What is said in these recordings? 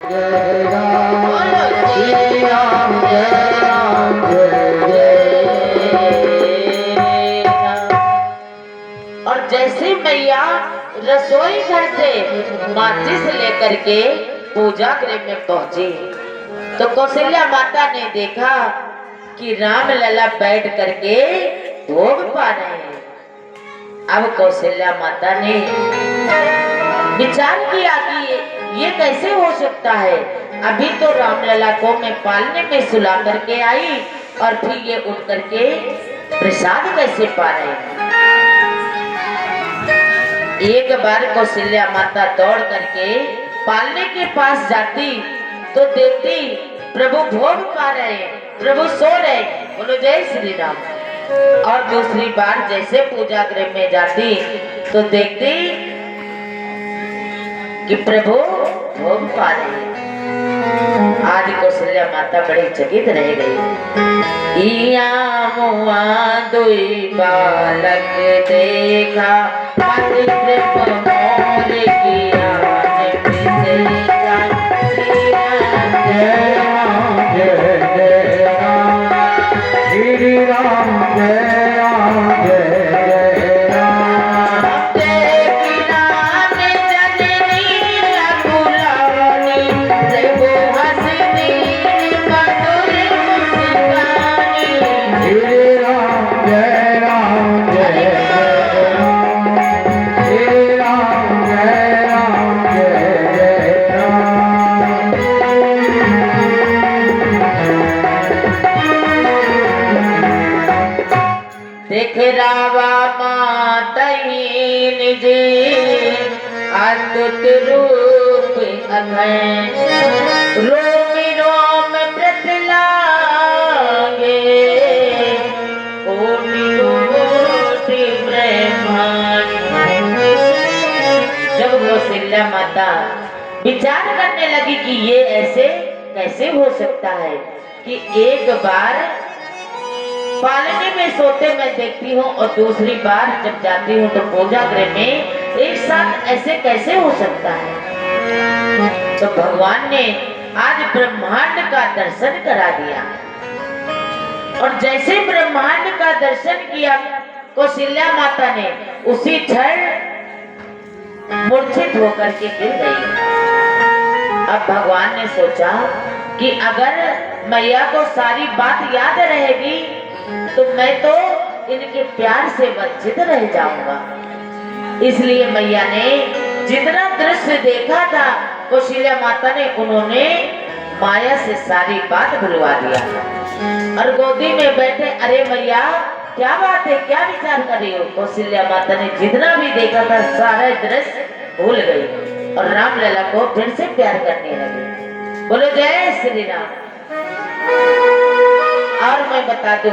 जय राम श्री राम जय राम जय राम। और जैसे मैया रसोई घर से माचिस लेकर के पूजा गृह में पहुंची तो कौशल्या माता ने देखा कि राम लला बैठ करके भोग पा रहे हैं। अब कौशल्या माता ने विचार किया कि ये कैसे हो सकता है। अभी तो रामलला को मैं पालने में सुला करके आई और फिर ये उठ करके प्रसाद कैसे पा रहे हैं। एक बार कौशल्या माता दौड़ करके पालने के पास जाती तो देखती प्रभु भोग पा रहे हैं, प्रभु सो रहे। बोलो जय श्री राम। और दूसरी बार जैसे पूजा गृह में जाती तो देखती कि प्रभु भोग पा रहे हैं। आज कौशल्या माता बड़ी चकित रह गई। इया मुआ दुई बालक देखा पति कृप मोर किया जय राम जय जय राम श्री राम जय राम जय जय राम। रावा मातहीन जी अद्भुत रूप अभय रोम रोम प्रतलागे कोटि कोटि ब्रह्मांड। जब कौशल्या माता विचार करने लगी कि ये ऐसे कैसे हो सकता है कि एक बार पालने में सोते मैं देखती हूँ और दूसरी बार जब जाती हूँ तो पूजा गृह में एक साथ ऐसे कैसे हो सकता है। तो भगवान ने आज ब्रह्मांड का दर्शन करा दिया और जैसे ब्रह्मांड का दर्शन किया कौशल्या माता ने उसी क्षण मूर्छित होकर के गिर गई। अब भगवान ने सोचा कि अगर मैया को सारी बात याद रहेगी तो मैं तो इनके प्यार से वंचित रह जाऊंगा। इसलिए मैया ने जितना दृश्य देखा था कौशल्या माता ने उन्होंने माया से सारी बात भुलवा दिया और गोदी में बैठे अरे मैया क्या बात है, क्या विचार कर रही हो। कौशल्या माता ने जितना भी देखा था सारा दृश्य भूल गई और राम लला को फिर से प्यार करने लगी। बोलो जय श्री राम। और मैं बता दूं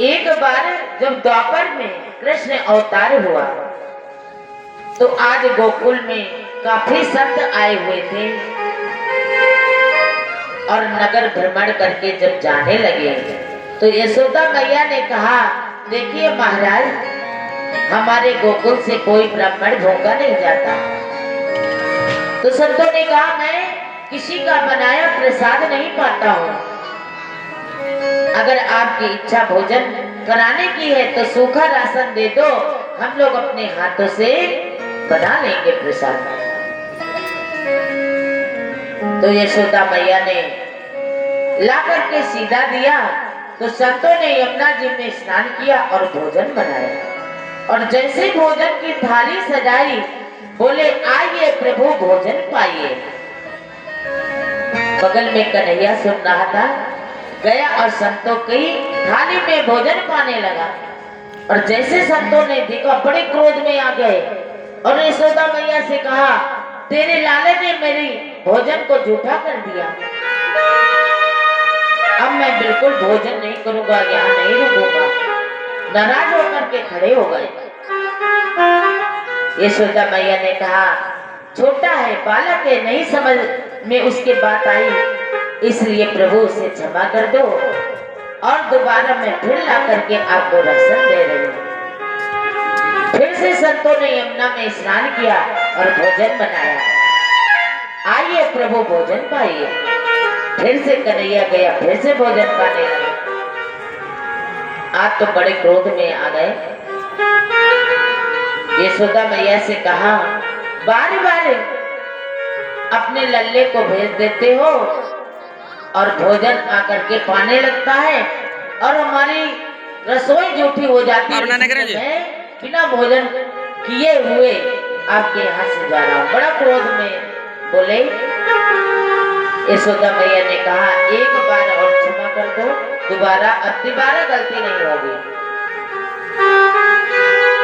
एक बार जब द्वापर में कृष्ण अवतार हुआ तो आज गोकुल में काफी संत आए हुए थे और नगर भ्रमण करके जब जाने लगे तो यशोदा मैया ने कहा देखिए महाराज हमारे गोकुल से कोई ब्राह्मण भूखा नहीं जाता। तो संतों ने कहा मैं किसी का बनाया प्रसाद नहीं पाता हूँ, अगर आपकी इच्छा भोजन कराने की है तो सूखा राशन दे दो, हम लोग अपने हाथों से बना लेंगे प्रसाद। तो यशोदा मैया ने ला करके सीधा दिया तो संतों ने यमुना जी में स्नान किया और भोजन बनाया और जैसे भोजन की थाली सजाई बोले आइए प्रभु भोजन पाइए। बगल में कन्हैया सुन रहा था, गया और संतों की थाली में भोजन पाने लगा और जैसे संतों ने देखा बड़े क्रोध में आ गए और यशोदा मैया से कहा तेरे लाले ने मेरी भोजन को झूठा कर दिया, अब मैं बिल्कुल भोजन नहीं करूंगा, यहाँ नहीं रुकूंगा। नाराज होकर के खड़े हो गए। यशोदा मैया ने कहा छोटा है बालक है नहीं समझ में उसके बात आई, इसलिए प्रभु उसे क्षमा कर दो और दोबारा मैं फिर ला करके आपको राशन दे रही हूँ। फिर से संतों ने यमुना में स्नान किया और भोजन बनाया। आइए प्रभु भोजन पाइए। फिर से कन्हैया गया, फिर से भोजन पाने लगा। आज तो बड़े क्रोध में आ गए। यशोदा मैया से कहा, बार बार अपने लल्ले को भेज देते हो और भोजन आकर के पाने लगता है और हमारी रसोई जूठी हो जाती है। मैं बिना भोजन किए हुए आपके यहाँ से जा रहा हूँ। बड़ा क्रोध में बोले। यशोदा मैया ने कहा, एक बार और क्षमा कर दो, दोबारा गलती नहीं होगी।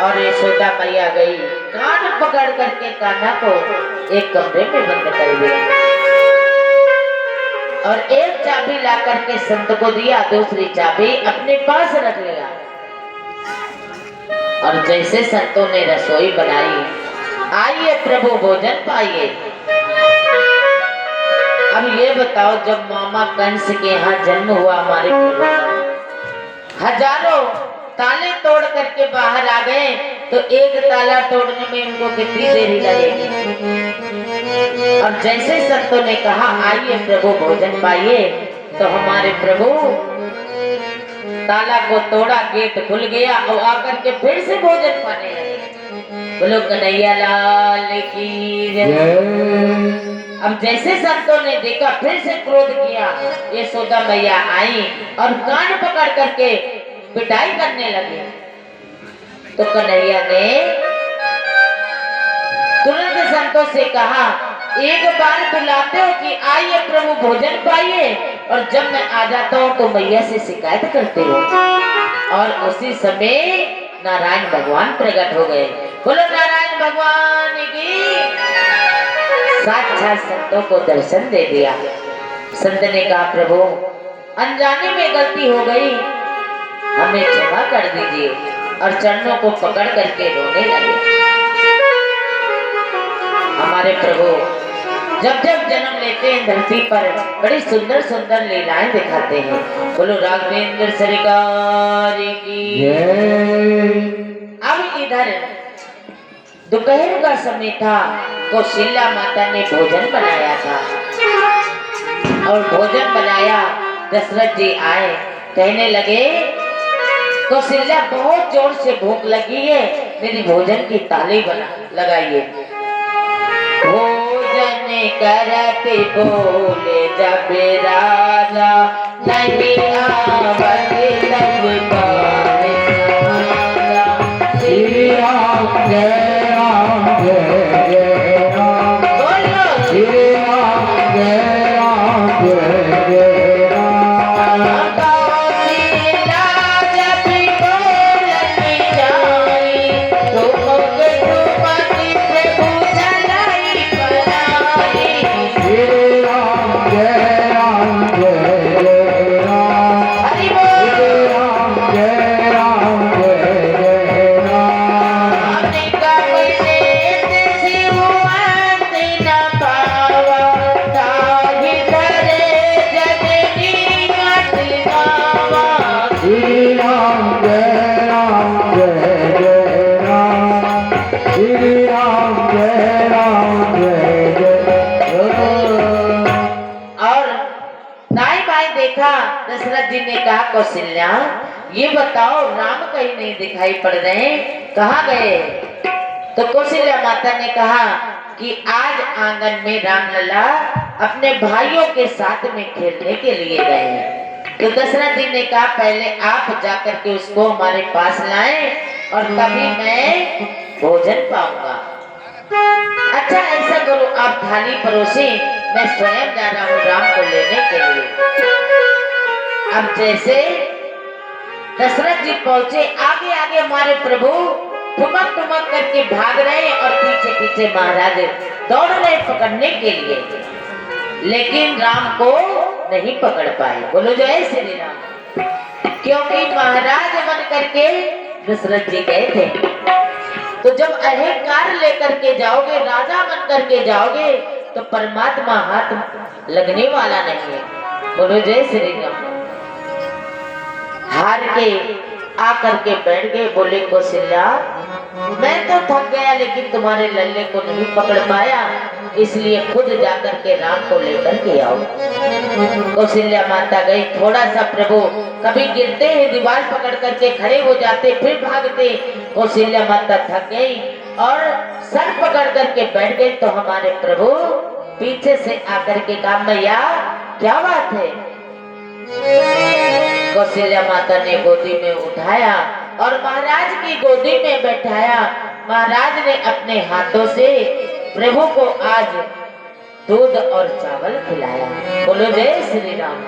और यशोदा मैया गई, कान पकड़ करके कान्हा को एक कमरे में बंद कर दिया और एक चाबी ला करके संत को दिया, दूसरी चाबी अपने पास रख लिया। और जैसे संतों ने रसोई बनाई, आइए प्रभु भोजन पाइए। अब ये बताओ, जब मामा कंस के यहाँ जन्म हुआ हमारे प्रभु का, हजारों ताले तोड़ करके बाहर आ गए, तो एक ताला तोड़ने में उनको कितनी देरी लगेगी। और जैसे संतों ने कहा, आइए प्रभु भोजन पाइए, तो हमारे प्रभु ताला को तोड़ा, गेट खुल गया और आकर के फिर से भोजन पाने लगे। बोलो कन्हैया लाल की जय। अब जैसे संतों ने देखा, फिर से क्रोध किया। यशोदा मैया आई और कान पकड़ करके पिटाई करने लगे। तो कन्हैया ने तुरंत संतों से कहा, एक बार बुलाते हो कि आइए प्रभु भोजन पाइए, और जब मैं आ जाता हूँ तो मैया से शिकायत करते हो। और उसी समय नारायण भगवान प्रकट हो गए। बोलो नारायण भगवान की। साक्षात संतों को दर्शन दे दिया। संत ने कहा, प्रभु अनजाने में गलती हो गई, हमें क्षमा कर दीजिए, और चरणों को पकड़ करके रोने लगे। हमारे प्रभु जब जब जन्म लेते हैं धरती पर, बड़ी सुंदर सुंदर लीलाएं दिखाते हैं। बोलो राघवेंद्र सरकार की। अब इधर दोपहर का समय था, कौशल्या माता ने भोजन बनाया था और भोजन बनाया। दशरथ जी आए, कहने लगे, कौशल्या बहुत जोर से भूख लगी है, मेरी भोजन की ताली बना लगाइए। भोजन करते बोले जब राजा, नहीं आवत तब गाने समाजा। श्री राम जय राम जय जय राम, बोलो श्री राम जय राम जय जय राम। कौशल्या जब बोलती जाई, तो मुगधुमती प्रभु चलाई बनाई। श्री राम जय राम जय जय राम, हरि बोल श्री राम जय राम जय जय राम। अनिका पैसे शिववंत न पावा, ताहि धरे जगनी मत गावा। श्री राम जय राम जय जय राम, श्री राम जय राम जय जय राम। और दाएं बाएं देखा, दशरथ जी ने कहा, कौशल्या ये बताओ, राम कहीं नहीं दिखाई पड़ रहे, कहाँ गए? तो कौशल्या माता ने कहा कि आज आंगन में रामलला अपने भाइयों के साथ में खेलने के लिए गए हैं। तो दशरथ जी ने कहा, पहले आप जाकर के उसको हमारे पास लाएं और तभी मैं भोजन पाऊंगा। अच्छा ऐसा करो, आप थाली परोसे, मैं स्वयं जा रहा हूँ राम को लेने के लिए। अब जैसे दशरथ जी पहुंचे, आगे आगे हमारे प्रभु ठुमक ठुमक करके भाग रहे हैं और पीछे पीछे महाराज दौड़ रहे पकड़ने के लिए, लेकिन राम को नहीं पकड़ पाए। बोलो जय श्री राम। क्योंकि महाराज बन करके दशरथ जी गए थे, तो जब अहंकार लेकर के जाओगे, राजा बन करके जाओगे, तो परमात्मा हाथ लगने वाला नहीं है। बोलो जय श्री राम। हार के आकर के बैठ गए। बोले कौशल्या मैं तो थक गया, लेकिन तुम्हारे लल्ले को नहीं पकड़ पाया, इसलिए खुद जाकर के राम को लेकर के आओ। कौशल्या माता गई। थोड़ा सा प्रभु कभी गिरते हैं, दीवार पकड़ करके खड़े हो जाते, फिर भागते। कौशल्या माता थक गई और सर पकड़ करके बैठ गई। तो हमारे प्रभु पीछे से आकर के कहा, मैया क्या बात है? कौशल्या माता ने गोदी में उठाया और महाराज की गोदी में बैठाया। महाराज ने अपने हाथों से प्रभु को आज दूध और चावल खिलाया। बोलो जय श्री राम।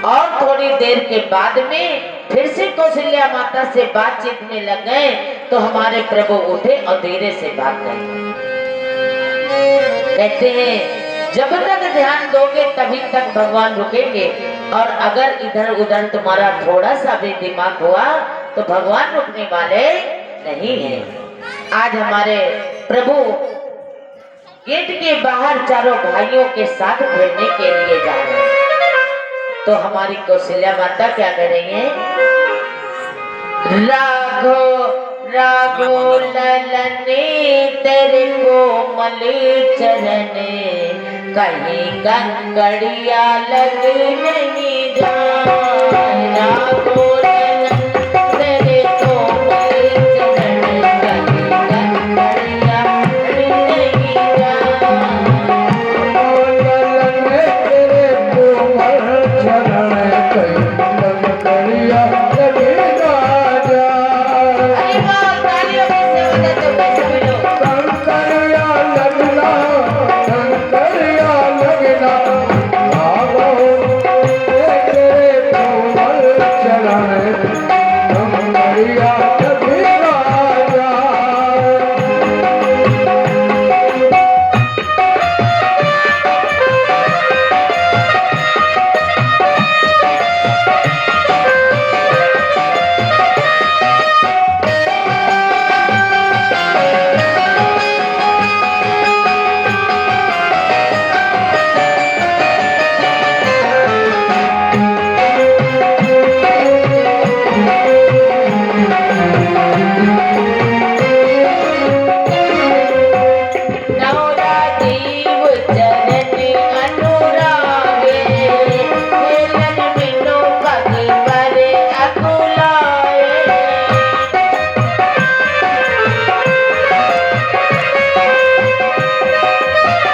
और थोड़ी देर के बाद में फिर से कौशल्या माता से बातचीत में लग गए। तो हमारे प्रभु उठे और धीरे से भाग गए। कहते हैं जब तक ध्यान दोगे तभी तक भगवान रुकेंगे, और अगर इधर उधर तुम्हारा थोड़ा सा भी दिमाग हुआ तो भगवान रुकने वाले नहीं है। आज हमारे प्रभु गेट के बाहर चारों भाइयों के साथ खेलने के लिए जा रहे हैं। तो हमारी कौशल्या माता क्या कर रही है? राघो राघो ललने तेरे कोमल चरने, कहीं कंकड़िया लग नहीं जाए। राघो